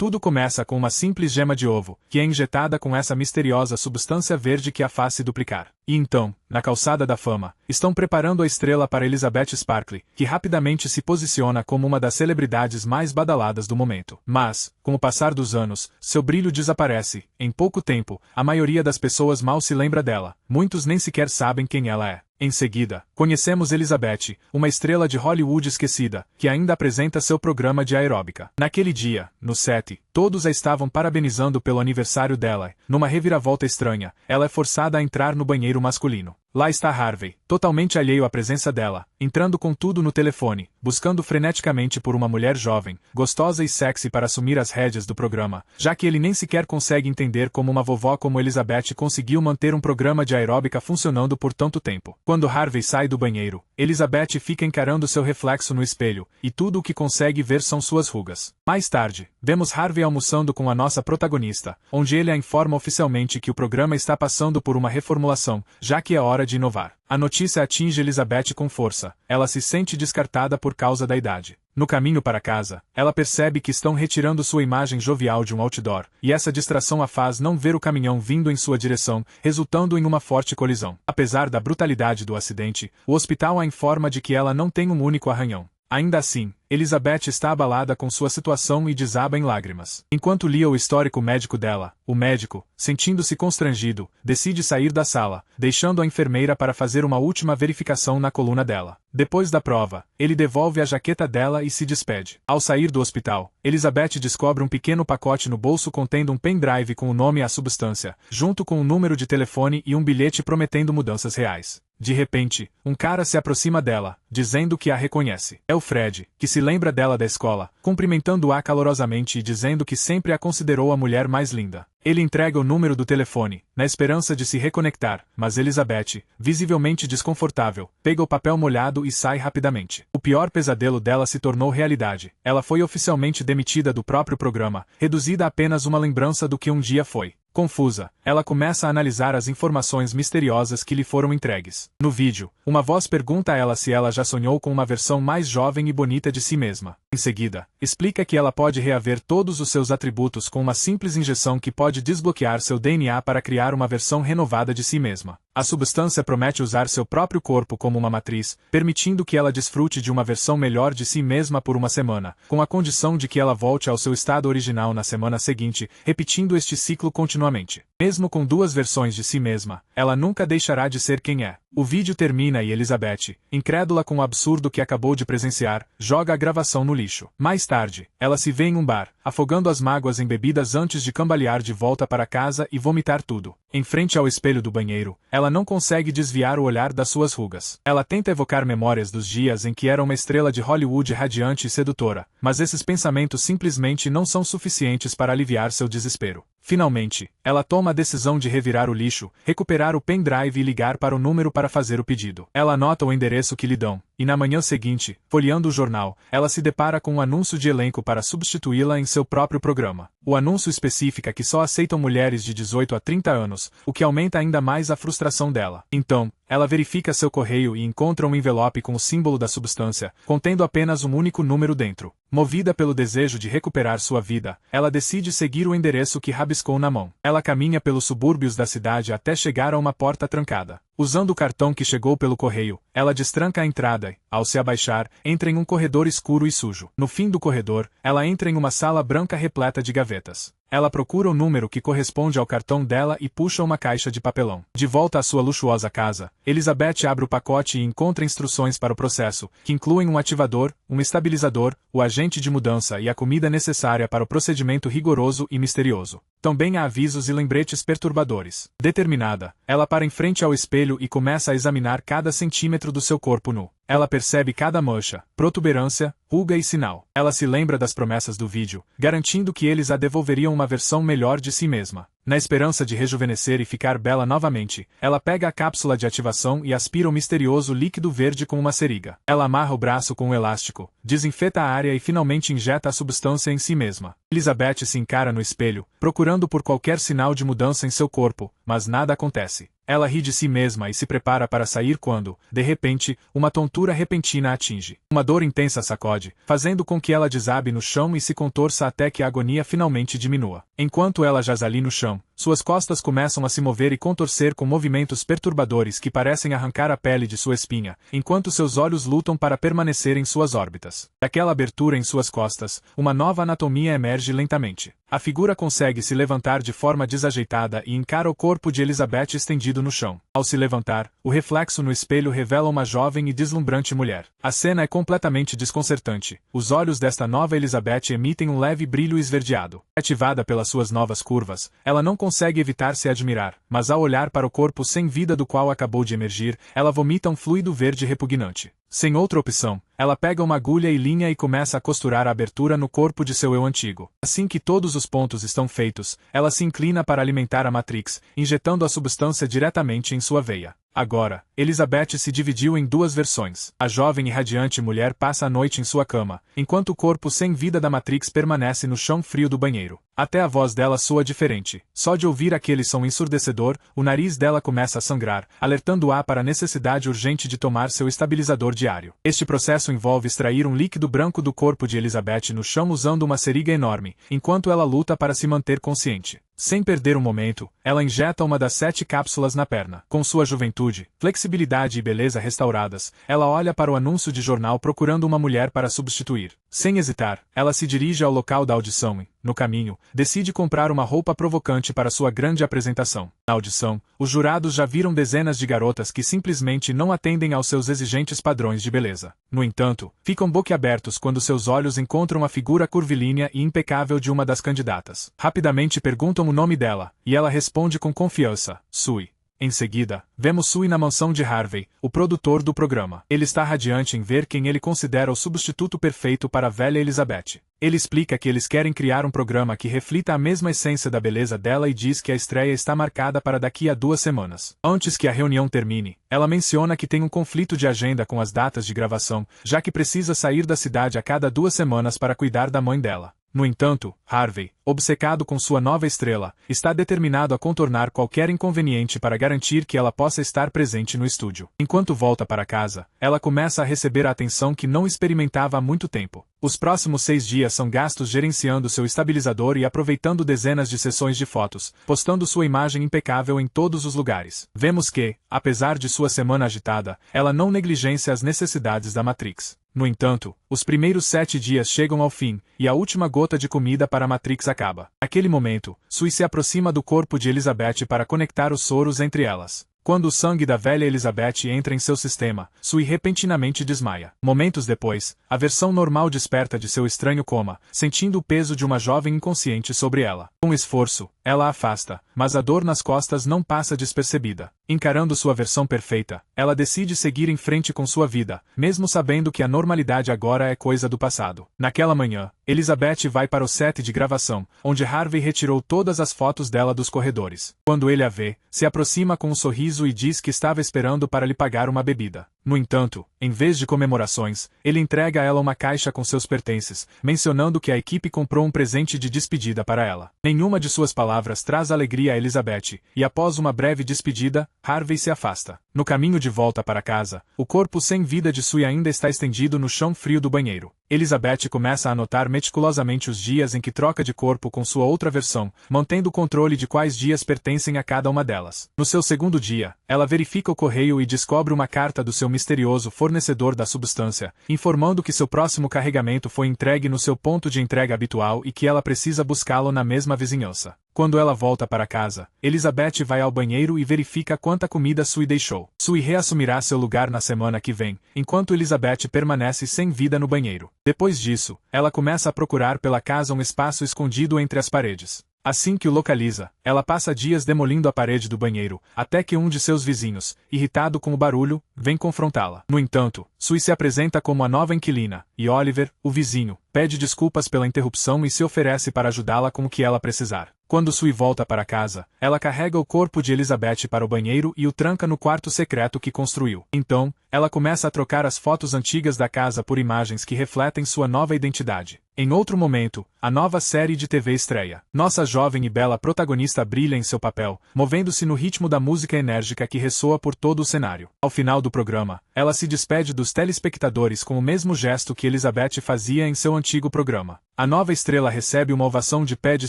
Tudo começa com uma simples gema de ovo, que é injetada com essa misteriosa substância verde que a faz se duplicar. E então, na calçada da fama, estão preparando a estrela para Elizabeth Sparkley, que rapidamente se posiciona como uma das celebridades mais badaladas do momento. Mas, com o passar dos anos, seu brilho desaparece. Em pouco tempo, a maioria das pessoas mal se lembra dela. Muitos nem sequer sabem quem ela é. Em seguida, conhecemos Elizabeth, uma estrela de Hollywood esquecida, que ainda apresenta seu programa de aeróbica. Naquele dia, no set, todos a estavam parabenizando pelo aniversário dela. Numa reviravolta estranha, ela é forçada a entrar no banheiro masculino. Lá está Harvey, totalmente alheio à presença dela, entrando com tudo no telefone, buscando freneticamente por uma mulher jovem, gostosa e sexy para assumir as rédeas do programa, já que ele nem sequer consegue entender como uma vovó como Elizabeth conseguiu manter um programa de aeróbica funcionando por tanto tempo. Quando Harvey sai do banheiro, Elizabeth fica encarando seu reflexo no espelho, e tudo o que consegue ver são suas rugas. Mais tarde, vemos Harvey almoçando com a nossa protagonista, onde ele a informa oficialmente que o programa está passando por uma reformulação, já que é hora de inovar. A notícia atinge Elizabeth com força. Ela se sente descartada por causa da idade. No caminho para casa, ela percebe que estão retirando sua imagem jovial de um outdoor, e essa distração a faz não ver o caminhão vindo em sua direção, resultando em uma forte colisão. Apesar da brutalidade do acidente, o hospital a informa de que ela não tem um único arranhão. Ainda assim, Elizabeth está abalada com sua situação e desaba em lágrimas. Enquanto lia o histórico médico dela, o médico, sentindo-se constrangido, decide sair da sala, deixando a enfermeira para fazer uma última verificação na coluna dela. Depois da prova, ele devolve a jaqueta dela e se despede. Ao sair do hospital, Elizabeth descobre um pequeno pacote no bolso contendo um pendrive com o nome e a substância, junto com um número de telefone e um bilhete prometendo mudanças reais. De repente, um cara se aproxima dela, dizendo que a reconhece. É o Fred, que se lembra dela da escola, cumprimentando-a calorosamente e dizendo que sempre a considerou a mulher mais linda. Ele entrega o número do telefone, na esperança de se reconectar, mas Elizabeth, visivelmente desconfortável, pega o papel molhado e sai rapidamente. O pior pesadelo dela se tornou realidade. Ela foi oficialmente demitida do próprio programa, reduzida a apenas uma lembrança do que um dia foi. Confusa, ela começa a analisar as informações misteriosas que lhe foram entregues. No vídeo, uma voz pergunta a ela se ela já sonhou com uma versão mais jovem e bonita de si mesma. Em seguida, explica que ela pode reaver todos os seus atributos com uma simples injeção que pode desbloquear seu DNA para criar uma versão renovada de si mesma. A substância promete usar seu próprio corpo como uma matriz, permitindo que ela desfrute de uma versão melhor de si mesma por uma semana, com a condição de que ela volte ao seu estado original na semana seguinte, repetindo este ciclo continuamente. Mesmo com duas versões de si mesma, ela nunca deixará de ser quem é. O vídeo termina e Elizabeth, incrédula com o absurdo que acabou de presenciar, joga a gravação no lixo. Mais tarde, ela se vê em um bar, afogando as mágoas em bebidas antes de cambalear de volta para casa e vomitar tudo. Em frente ao espelho do banheiro, ela não consegue desviar o olhar das suas rugas. Ela tenta evocar memórias dos dias em que era uma estrela de Hollywood radiante e sedutora, mas esses pensamentos simplesmente não são suficientes para aliviar seu desespero. Finalmente, ela toma a decisão de revirar o lixo, recuperar o pendrive e ligar para o número para fazer o pedido. Ela anota o endereço que lhe dão, e na manhã seguinte, folheando o jornal, ela se depara com um anúncio de elenco para substituí-la em seu próprio programa. O anúncio especifica que só aceitam mulheres de 18 a 30 anos, o que aumenta ainda mais a frustração dela. Então, ela verifica seu correio e encontra um envelope com o símbolo da substância, contendo apenas um único número dentro. Movida pelo desejo de recuperar sua vida, ela decide seguir o endereço que rabiscou na mão. Ela caminha pelos subúrbios da cidade até chegar a uma porta trancada. Usando o cartão que chegou pelo correio, ela destranca a entrada e, ao se abaixar, entra em um corredor escuro e sujo. No fim do corredor, ela entra em uma sala branca repleta de gavetas. Ela procura o número que corresponde ao cartão dela e puxa uma caixa de papelão. De volta à sua luxuosa casa, Elizabeth abre o pacote e encontra instruções para o processo, que incluem um ativador, um estabilizador, o agente de mudança e a comida necessária para o procedimento rigoroso e misterioso. Também há avisos e lembretes perturbadores. Determinada, ela para em frente ao espelho e começa a examinar cada centímetro do seu corpo nu. Ela percebe cada mancha, protuberância, ruga e sinal. Ela se lembra das promessas do vídeo, garantindo que eles a devolveriam uma versão melhor de si mesma. Na esperança de rejuvenescer e ficar bela novamente, ela pega a cápsula de ativação e aspira o misterioso líquido verde com uma seringa. Ela amarra o braço com um elástico, desinfeta a área e finalmente injeta a substância em si mesma. Elizabeth se encara no espelho, procurando por qualquer sinal de mudança em seu corpo, mas nada acontece. Ela ri de si mesma e se prepara para sair quando, de repente, uma tontura repentina a atinge. Uma dor intensa sacode, fazendo com que ela desabe no chão e se contorça até que a agonia finalmente diminua. Enquanto ela jaz ali no chão, suas costas começam a se mover e contorcer com movimentos perturbadores que parecem arrancar a pele de sua espinha, enquanto seus olhos lutam para permanecer em suas órbitas. Daquela abertura em suas costas, uma nova anatomia emerge lentamente. A figura consegue se levantar de forma desajeitada e encara o corpo de Elizabeth estendido no chão. Ao se levantar, o reflexo no espelho revela uma jovem e deslumbrante mulher. A cena é completamente desconcertante. Os olhos desta nova Elizabeth emitem um leve brilho esverdeado. Ativada pelas suas novas curvas, ela não consegue evitar se admirar, mas ao olhar para o corpo sem vida do qual acabou de emergir, ela vomita um fluido verde repugnante. Sem outra opção, ela pega uma agulha e linha e começa a costurar a abertura no corpo de seu eu antigo. Assim que todos os pontos estão feitos, ela se inclina para alimentar a Matrix, injetando a substância diretamente em sua veia. Agora, Elizabeth se dividiu em duas versões. A jovem e radiante mulher passa a noite em sua cama, enquanto o corpo sem vida da Matrix permanece no chão frio do banheiro. Até a voz dela soa diferente. Só de ouvir aquele som ensurdecedor, o nariz dela começa a sangrar, alertando-a para a necessidade urgente de tomar seu estabilizador diário. Este processo envolve extrair um líquido branco do corpo de Elizabeth no chão usando uma seringa enorme, enquanto ela luta para se manter consciente. Sem perder um momento, ela injeta uma das 7 cápsulas na perna. Com sua juventude, flexibilidade e beleza restauradas, ela olha para o anúncio de jornal procurando uma mulher para substituir. Sem hesitar, ela se dirige ao local da audição e, no caminho, decide comprar uma roupa provocante para sua grande apresentação. Na audição, os jurados já viram dezenas de garotas que simplesmente não atendem aos seus exigentes padrões de beleza. No entanto, ficam boquiabertos quando seus olhos encontram a figura curvilínea e impecável de uma das candidatas. Rapidamente perguntam o nome dela, e ela responde com confiança: Sui. Em seguida, vemos Sui na mansão de Harvey, o produtor do programa. Ele está radiante em ver quem ele considera o substituto perfeito para a velha Elizabeth. Ele explica que eles querem criar um programa que reflita a mesma essência da beleza dela e diz que a estreia está marcada para daqui a 2 semanas. Antes que a reunião termine, ela menciona que tem um conflito de agenda com as datas de gravação, já que precisa sair da cidade a cada 2 semanas para cuidar da mãe dela. No entanto, Harvey, obcecado com sua nova estrela, está determinado a contornar qualquer inconveniente para garantir que ela possa estar presente no estúdio. Enquanto volta para casa, ela começa a receber a atenção que não experimentava há muito tempo. Os próximos 6 dias são gastos gerenciando seu estabilizador e aproveitando dezenas de sessões de fotos, postando sua imagem impecável em todos os lugares. Vemos que, apesar de sua semana agitada, ela não negligencia as necessidades da Matrix. No entanto, os primeiros 7 dias chegam ao fim, e a última gota de comida para a Matrix acaba. Naquele momento, Sui se aproxima do corpo de Elizabeth para conectar os soros entre elas. Quando o sangue da velha Elizabeth entra em seu sistema, Sui repentinamente desmaia. Momentos depois, a versão normal desperta de seu estranho coma, sentindo o peso de uma jovem inconsciente sobre ela. Com esforço, ela a afasta, mas a dor nas costas não passa despercebida. Encarando sua versão perfeita, ela decide seguir em frente com sua vida, mesmo sabendo que a normalidade agora é coisa do passado. Naquela manhã, Elizabeth vai para o set de gravação, onde Harvey retirou todas as fotos dela dos corredores. Quando ele a vê, se aproxima com um sorriso e diz que estava esperando para lhe pagar uma bebida. No entanto, em vez de comemorações, ele entrega a ela uma caixa com seus pertences, mencionando que a equipe comprou um presente de despedida para ela. Nenhuma de suas palavras traz alegria a Elizabeth, e após uma breve despedida, Harvey se afasta. No caminho de volta para casa, o corpo sem vida de Sui ainda está estendido no chão frio do banheiro. Elizabeth começa a anotar meticulosamente os dias em que troca de corpo com sua outra versão, mantendo o controle de quais dias pertencem a cada uma delas. No seu segundo dia, ela verifica o correio e descobre uma carta do seu misterioso fornecedor da substância, informando que seu próximo carregamento foi entregue no seu ponto de entrega habitual e que ela precisa buscá-lo na mesma vizinhança. Quando ela volta para casa, Elizabeth vai ao banheiro e verifica quanta comida Sui deixou. Sui reassumirá seu lugar na semana que vem, enquanto Elizabeth permanece sem vida no banheiro. Depois disso, ela começa a procurar pela casa um espaço escondido entre as paredes. Assim que o localiza, ela passa dias demolindo a parede do banheiro, até que um de seus vizinhos, irritado com o barulho, vem confrontá-la. No entanto, Sui se apresenta como a nova inquilina, e Oliver, o vizinho, pede desculpas pela interrupção e se oferece para ajudá-la com o que ela precisar. Quando Sui volta para casa, ela carrega o corpo de Elizabeth para o banheiro e o tranca no quarto secreto que construiu. Então, ela começa a trocar as fotos antigas da casa por imagens que refletem sua nova identidade. Em outro momento, a nova série de TV estreia. Nossa jovem e bela protagonista brilha em seu papel, movendo-se no ritmo da música enérgica que ressoa por todo o cenário. Ao final do programa, ela se despede dos telespectadores com o mesmo gesto que Elizabeth fazia em seu antigo programa. A nova estrela recebe uma ovação de pé de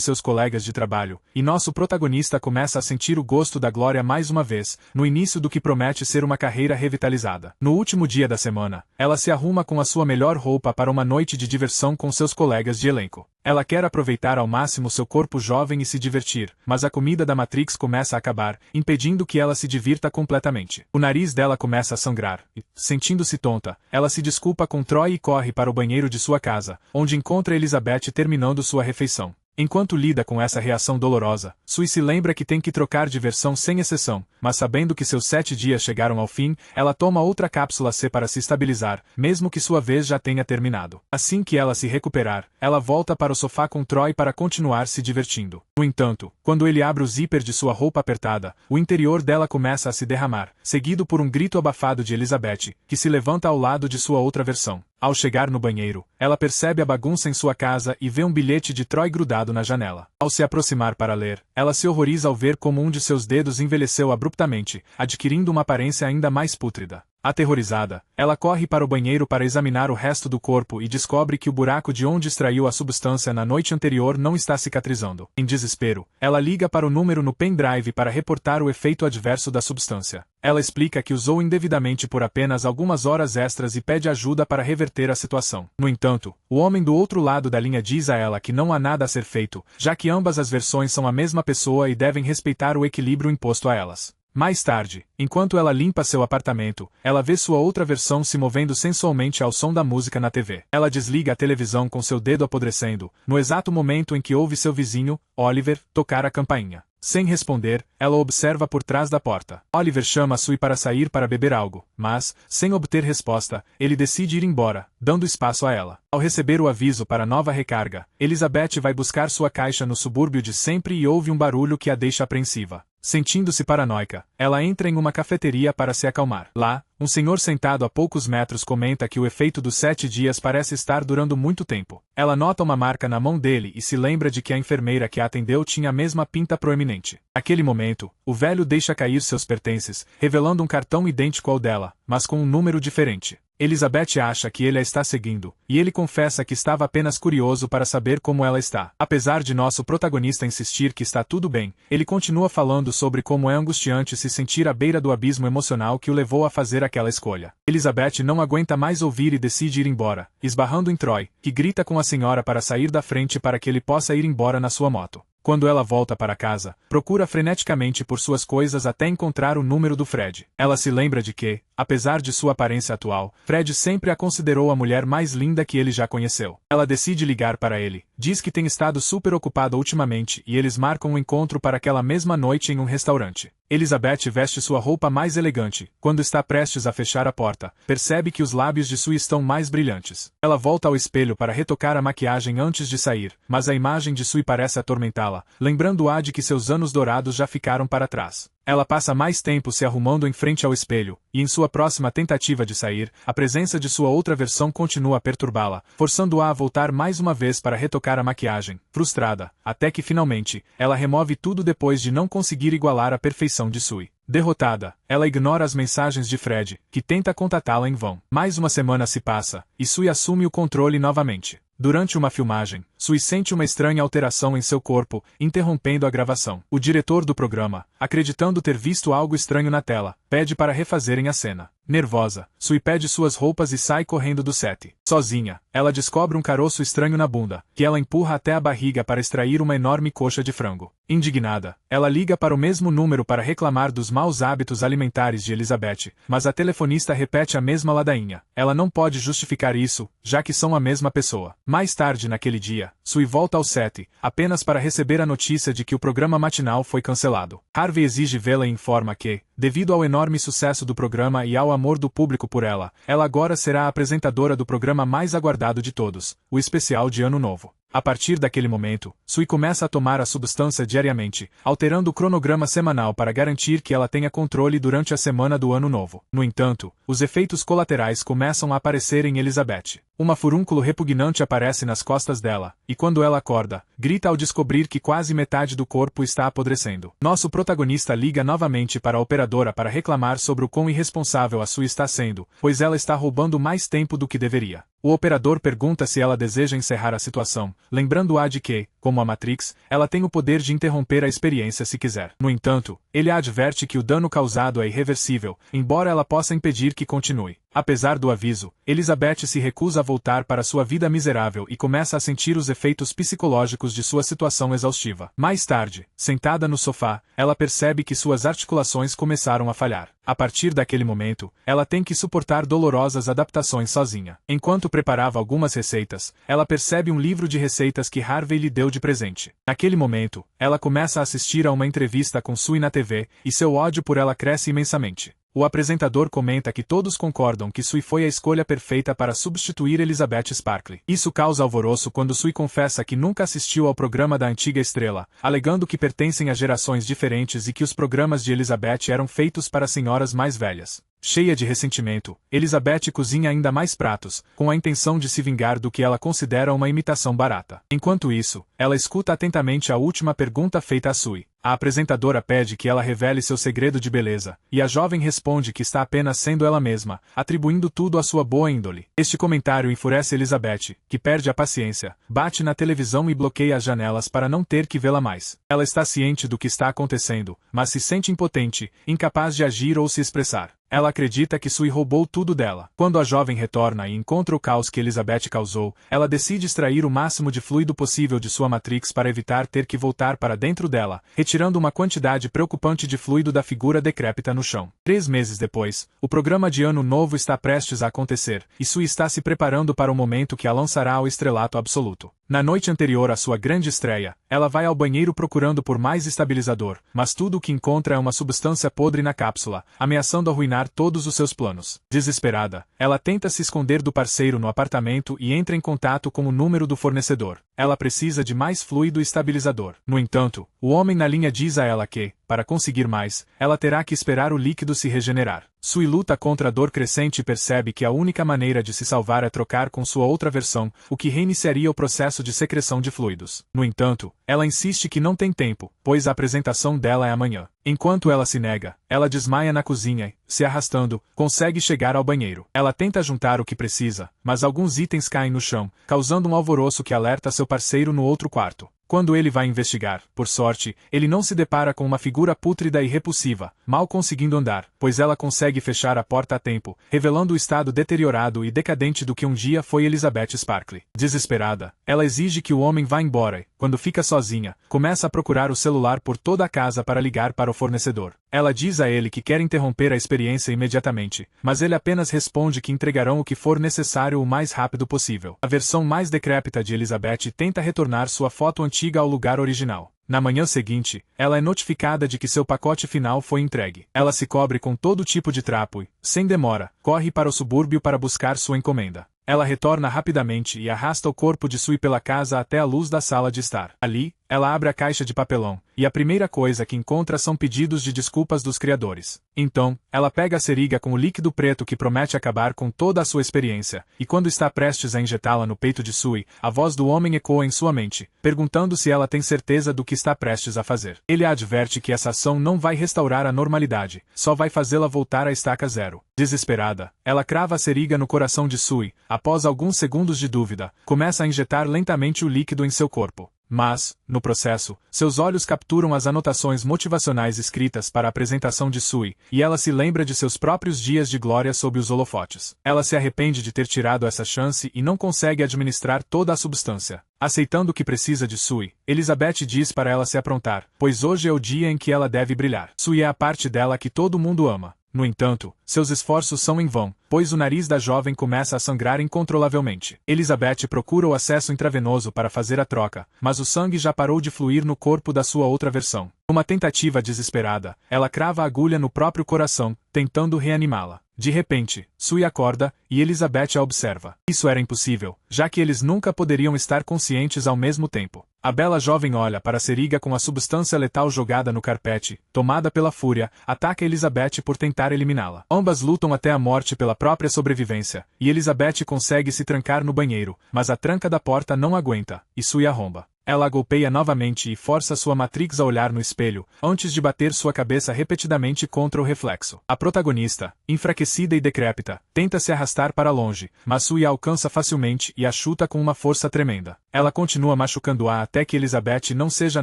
seus colegas de trabalho, e nosso protagonista começa a sentir o gosto da glória mais uma vez, no início do que promete ser uma carreira revitalizada. No último dia da semana, ela se arruma com a sua melhor roupa para uma noite de diversão com seus colegas de elenco. Ela quer aproveitar ao máximo seu corpo jovem e se divertir, mas a comida da Matrix começa a acabar, impedindo que ela se divirta completamente. O nariz dela começa a sangrar, e, sentindo-se tonta, ela se desculpa com Troy e corre para o banheiro de sua casa, onde encontra Elizabeth terminando sua refeição. Enquanto lida com essa reação dolorosa, Sui se lembra que tem que trocar de versão sem exceção, mas sabendo que seus 7 dias chegaram ao fim, ela toma outra cápsula C para se estabilizar, mesmo que sua vez já tenha terminado. Assim que ela se recuperar, ela volta para o sofá com Troy para continuar se divertindo. No entanto, quando ele abre o zíper de sua roupa apertada, o interior dela começa a se derramar, seguido por um grito abafado de Elizabeth, que se levanta ao lado de sua outra versão. Ao chegar no banheiro, ela percebe a bagunça em sua casa e vê um bilhete de Troy grudado na janela. Ao se aproximar para ler, ela se horroriza ao ver como um de seus dedos envelheceu abruptamente, adquirindo uma aparência ainda mais pútrida. Aterrorizada, ela corre para o banheiro para examinar o resto do corpo e descobre que o buraco de onde extraiu a substância na noite anterior não está cicatrizando. Em desespero, ela liga para o número no pendrive para reportar o efeito adverso da substância. Ela explica que usou indevidamente por apenas algumas horas extras e pede ajuda para reverter a situação. No entanto, o homem do outro lado da linha diz a ela que não há nada a ser feito, já que ambas as versões são a mesma pessoa e devem respeitar o equilíbrio imposto a elas. Mais tarde, enquanto ela limpa seu apartamento, ela vê sua outra versão se movendo sensualmente ao som da música na TV. Ela desliga a televisão com seu dedo apodrecendo, no exato momento em que ouve seu vizinho, Oliver, tocar a campainha. Sem responder, ela observa por trás da porta. Oliver chama Sui para sair para beber algo, mas, sem obter resposta, ele decide ir embora, dando espaço a ela. Ao receber o aviso para nova recarga, Elizabeth vai buscar sua caixa no subúrbio de sempre e ouve um barulho que a deixa apreensiva. Sentindo-se paranoica, ela entra em uma cafeteria para se acalmar. Lá, um senhor sentado a poucos metros comenta que o efeito dos 7 dias parece estar durando muito tempo. Ela nota uma marca na mão dele e se lembra de que a enfermeira que a atendeu tinha a mesma pinta proeminente. Naquele momento, o velho deixa cair seus pertences, revelando um cartão idêntico ao dela, mas com um número diferente. Elizabeth acha que ele a está seguindo, e ele confessa que estava apenas curioso para saber como ela está. Apesar de nosso protagonista insistir que está tudo bem, ele continua falando sobre como é angustiante se sentir à beira do abismo emocional que o levou a fazer aquela escolha. Elizabeth não aguenta mais ouvir e decide ir embora, esbarrando em Troy, que grita com a senhora para sair da frente para que ele possa ir embora na sua moto. Quando ela volta para casa, procura freneticamente por suas coisas até encontrar o número do Fred. Ela se lembra de que, apesar de sua aparência atual, Fred sempre a considerou a mulher mais linda que ele já conheceu. Ela decide ligar para ele, diz que tem estado super ocupada ultimamente e eles marcam um encontro para aquela mesma noite em um restaurante. Elizabeth veste sua roupa mais elegante. Quando está prestes a fechar a porta, percebe que os lábios de Sui estão mais brilhantes. Ela volta ao espelho para retocar a maquiagem antes de sair, mas a imagem de Sui parece atormentá-la, lembrando-a de que seus anos dourados já ficaram para trás. Ela passa mais tempo se arrumando em frente ao espelho, e em sua próxima tentativa de sair, a presença de sua outra versão continua a perturbá-la, forçando-a a voltar mais uma vez para retocar a maquiagem, frustrada, até que finalmente, ela remove tudo depois de não conseguir igualar a perfeição de Sui. Derrotada, ela ignora as mensagens de Fred, que tenta contatá-la em vão. Mais uma semana se passa, e Sui assume o controle novamente. Durante uma filmagem, Sui sente uma estranha alteração em seu corpo, interrompendo a gravação. O diretor do programa, acreditando ter visto algo estranho na tela, pede para refazerem a cena. Nervosa, Sui pede suas roupas e sai correndo do set. Sozinha, ela descobre um caroço estranho na bunda, que ela empurra até a barriga para extrair uma enorme coxa de frango. Indignada, ela liga para o mesmo número para reclamar dos maus hábitos alimentares de Elizabeth, mas a telefonista repete a mesma ladainha. Ela não pode justificar isso, já que são a mesma pessoa. Mais tarde naquele dia, Sui volta ao set, apenas para receber a notícia de que o programa matinal foi cancelado. Harvey exige vê-la e informa que, devido ao enorme sucesso do programa e ao amor do público por ela, ela agora será a apresentadora do programa mais aguardado de todos, o especial de Ano Novo. A partir daquele momento, Sui começa a tomar a substância diariamente, alterando o cronograma semanal para garantir que ela tenha controle durante a semana do ano novo. No entanto, os efeitos colaterais começam a aparecer em Elizabeth. Uma furúnculo repugnante aparece nas costas dela, e quando ela acorda, grita ao descobrir que quase metade do corpo está apodrecendo. Nosso protagonista liga novamente para a operadora para reclamar sobre o quão irresponsável a Sui está sendo, pois ela está roubando mais tempo do que deveria. O operador pergunta se ela deseja encerrar a situação, lembrando-a de que, como a Matrix, ela tem o poder de interromper a experiência se quiser. No entanto, ele a adverte que o dano causado é irreversível, embora ela possa impedir que continue. Apesar do aviso, Elizabeth se recusa a voltar para sua vida miserável e começa a sentir os efeitos psicológicos de sua situação exaustiva. Mais tarde, sentada no sofá, ela percebe que suas articulações começaram a falhar. A partir daquele momento, ela tem que suportar dolorosas adaptações sozinha. Enquanto preparava algumas receitas, ela percebe um livro de receitas que Harvey lhe deu de presente. Naquele momento, ela começa a assistir a uma entrevista com Sui na TV, e seu ódio por ela cresce imensamente. O apresentador comenta que todos concordam que Sui foi a escolha perfeita para substituir Elizabeth Sparkley. Isso causa alvoroço quando Sui confessa que nunca assistiu ao programa da antiga estrela, alegando que pertencem a gerações diferentes e que os programas de Elizabeth eram feitos para senhoras mais velhas. Cheia de ressentimento, Elizabeth cozinha ainda mais pratos, com a intenção de se vingar do que ela considera uma imitação barata. Enquanto isso, ela escuta atentamente a última pergunta feita a Sui. A apresentadora pede que ela revele seu segredo de beleza, e a jovem responde que está apenas sendo ela mesma, atribuindo tudo à sua boa índole. Este comentário enfurece Elizabeth, que perde a paciência, bate na televisão e bloqueia as janelas para não ter que vê-la mais. Ela está ciente do que está acontecendo, mas se sente impotente, incapaz de agir ou se expressar. Ela acredita que Sui roubou tudo dela. Quando a jovem retorna e encontra o caos que Elizabeth causou, ela decide extrair o máximo de fluido possível de sua Matrix para evitar ter que voltar para dentro dela, retirando uma quantidade preocupante de fluido da figura decrépita no chão. 3 meses depois, o programa de Ano Novo está prestes a acontecer, e Sui está se preparando para o momento que a lançará ao estrelato absoluto. Na noite anterior à sua grande estreia, ela vai ao banheiro procurando por mais estabilizador, mas tudo o que encontra é uma substância podre na cápsula, ameaçando arruinar todos os seus planos. Desesperada, ela tenta se esconder do parceiro no apartamento e entra em contato com o número do fornecedor. Ela precisa de mais fluido estabilizador. No entanto, o homem na linha diz a ela que, para conseguir mais, ela terá que esperar o líquido se regenerar. Sui luta contra a dor crescente e percebe que a única maneira de se salvar é trocar com sua outra versão, o que reiniciaria o processo de secreção de fluidos. No entanto, ela insiste que não tem tempo, pois a apresentação dela é amanhã. Enquanto ela se nega, ela desmaia na cozinha e, se arrastando, consegue chegar ao banheiro. Ela tenta juntar o que precisa, mas alguns itens caem no chão, causando um alvoroço que alerta seu parceiro no outro quarto. Quando ele vai investigar, por sorte, ele não se depara com uma figura pútrida e repulsiva, mal conseguindo andar, pois ela consegue fechar a porta a tempo, revelando o estado deteriorado e decadente do que um dia foi Elizabeth Sparkley. Desesperada, ela exige que o homem vá embora e, quando fica sozinha, começa a procurar o celular por toda a casa para ligar para o fornecedor. Ela diz a ele que quer interromper a experiência imediatamente, mas ele apenas responde que entregarão o que for necessário o mais rápido possível. A versão mais decrépita de Elizabeth tenta retornar sua foto antiga ao lugar original. Na manhã seguinte, ela é notificada de que seu pacote final foi entregue. Ela se cobre com todo tipo de trapo e, sem demora, corre para o subúrbio para buscar sua encomenda. Ela retorna rapidamente e arrasta o corpo de Sui pela casa até a luz da sala de estar. Ali, ela abre a caixa de papelão, e a primeira coisa que encontra são pedidos de desculpas dos criadores. Então, ela pega a seringa com o líquido preto que promete acabar com toda a sua experiência, e quando está prestes a injetá-la no peito de Sui, a voz do homem ecoa em sua mente, perguntando se ela tem certeza do que está prestes a fazer. Ele a adverte que essa ação não vai restaurar a normalidade, só vai fazê-la voltar à estaca zero. Desesperada, ela crava a seringa no coração de Sui, após alguns segundos de dúvida, começa a injetar lentamente o líquido em seu corpo. Mas, no processo, seus olhos capturam as anotações motivacionais escritas para a apresentação de Sui, e ela se lembra de seus próprios dias de glória sob os holofotes. Ela se arrepende de ter tirado essa chance e não consegue administrar toda a substância. Aceitando que precisa de Sui, Elizabeth diz para ela se aprontar, pois hoje é o dia em que ela deve brilhar. Sui é a parte dela que todo mundo ama. No entanto, seus esforços são em vão, pois o nariz da jovem começa a sangrar incontrolavelmente. Elizabeth procura o acesso intravenoso para fazer a troca, mas o sangue já parou de fluir no corpo da sua outra versão. Numa tentativa desesperada, ela crava a agulha no próprio coração, tentando reanimá-la. De repente, Sui acorda, e Elizabeth a observa. Isso era impossível, já que eles nunca poderiam estar conscientes ao mesmo tempo. A bela jovem olha para a Seriga com a substância letal jogada no carpete, tomada pela fúria, ataca Elizabeth por tentar eliminá-la. Ambas lutam até a morte pela própria sobrevivência, e Elizabeth consegue se trancar no banheiro, mas a tranca da porta não aguenta, e Sui arromba. Ela a golpeia novamente e força sua Matrix a olhar no espelho, antes de bater sua cabeça repetidamente contra o reflexo. A protagonista, enfraquecida e decrépita, tenta se arrastar para longe, mas Sui a alcança facilmente e a chuta com uma força tremenda. Ela continua machucando-a até que Elizabeth não seja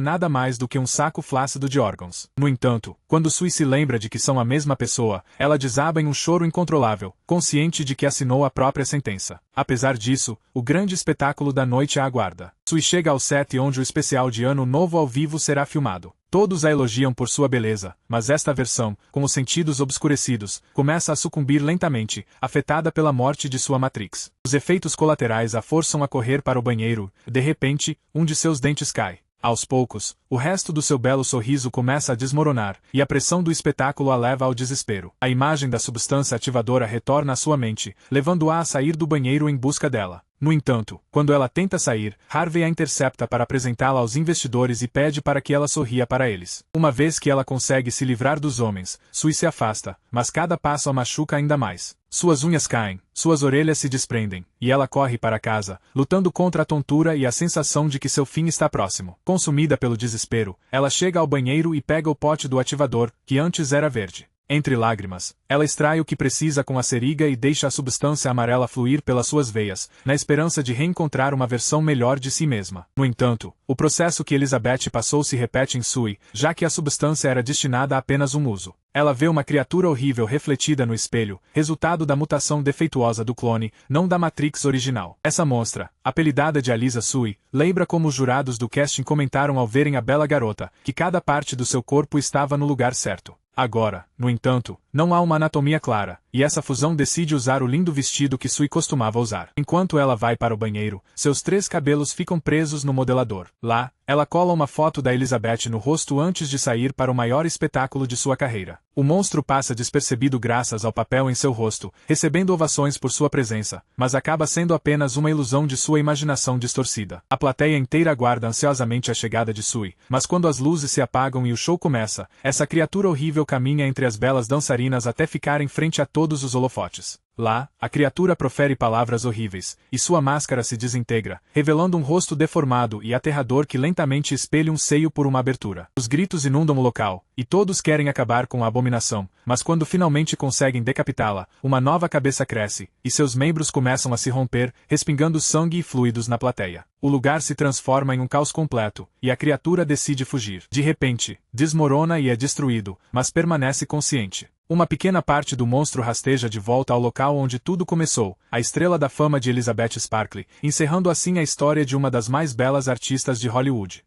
nada mais do que um saco flácido de órgãos. No entanto, quando Sui se lembra de que são a mesma pessoa, ela desaba em um choro incontrolável, consciente de que assinou a própria sentença. Apesar disso, o grande espetáculo da noite a aguarda. Sui chega ao set onde o especial de Ano Novo ao vivo será filmado. Todos a elogiam por sua beleza, mas esta versão, com os sentidos obscurecidos, começa a sucumbir lentamente, afetada pela morte de sua Matrix. Os efeitos colaterais a forçam a correr para o banheiro, de repente, um de seus dentes cai. Aos poucos, o resto do seu belo sorriso começa a desmoronar, e a pressão do espetáculo a leva ao desespero. A imagem da substância ativadora retorna à sua mente, levando-a a sair do banheiro em busca dela. No entanto, quando ela tenta sair, Harvey a intercepta para apresentá-la aos investidores e pede para que ela sorria para eles. Uma vez que ela consegue se livrar dos homens, Sui se afasta, mas cada passo a machuca ainda mais. Suas unhas caem, suas orelhas se desprendem, e ela corre para casa, lutando contra a tontura e a sensação de que seu fim está próximo. Consumida pelo desespero, ela chega ao banheiro e pega o pote do ativador, que antes era verde. Entre lágrimas, ela extrai o que precisa com a Seriga e deixa a substância amarela fluir pelas suas veias, na esperança de reencontrar uma versão melhor de si mesma. No entanto, o processo que Elizabeth passou se repete em Sui, já que a substância era destinada a apenas um uso. Ela vê uma criatura horrível refletida no espelho, resultado da mutação defeituosa do clone, não da Matrix original. Essa monstra, apelidada de Alisa Sui, lembra como os jurados do casting comentaram ao verem a bela garota, que cada parte do seu corpo estava no lugar certo. Agora, no entanto, não há uma anatomia clara, e essa fusão decide usar o lindo vestido que Sui costumava usar. Enquanto ela vai para o banheiro, seus 3 cabelos ficam presos no modelador. Lá, ela cola uma foto da Elizabeth no rosto antes de sair para o maior espetáculo de sua carreira. O monstro passa despercebido graças ao papel em seu rosto, recebendo ovações por sua presença, mas acaba sendo apenas uma ilusão de sua imaginação distorcida. A plateia inteira aguarda ansiosamente a chegada de Sui, mas quando as luzes se apagam e o show começa, essa criatura horrível caminha entre as belas dançarinas até ficar em frente a todos os holofotes. Lá, a criatura profere palavras horríveis, e sua máscara se desintegra, revelando um rosto deformado e aterrador que lentamente espelha um seio por uma abertura. Os gritos inundam o local, e todos querem acabar com a abominação, mas quando finalmente conseguem decapitá-la, uma nova cabeça cresce, e seus membros começam a se romper, respingando sangue e fluidos na plateia. O lugar se transforma em um caos completo, e a criatura decide fugir. De repente, desmorona e é destruído, mas permanece consciente. Uma pequena parte do monstro rasteja de volta ao local onde tudo começou, a estrela da fama de Elizabeth Sparkley, encerrando assim a história de uma das mais belas artistas de Hollywood.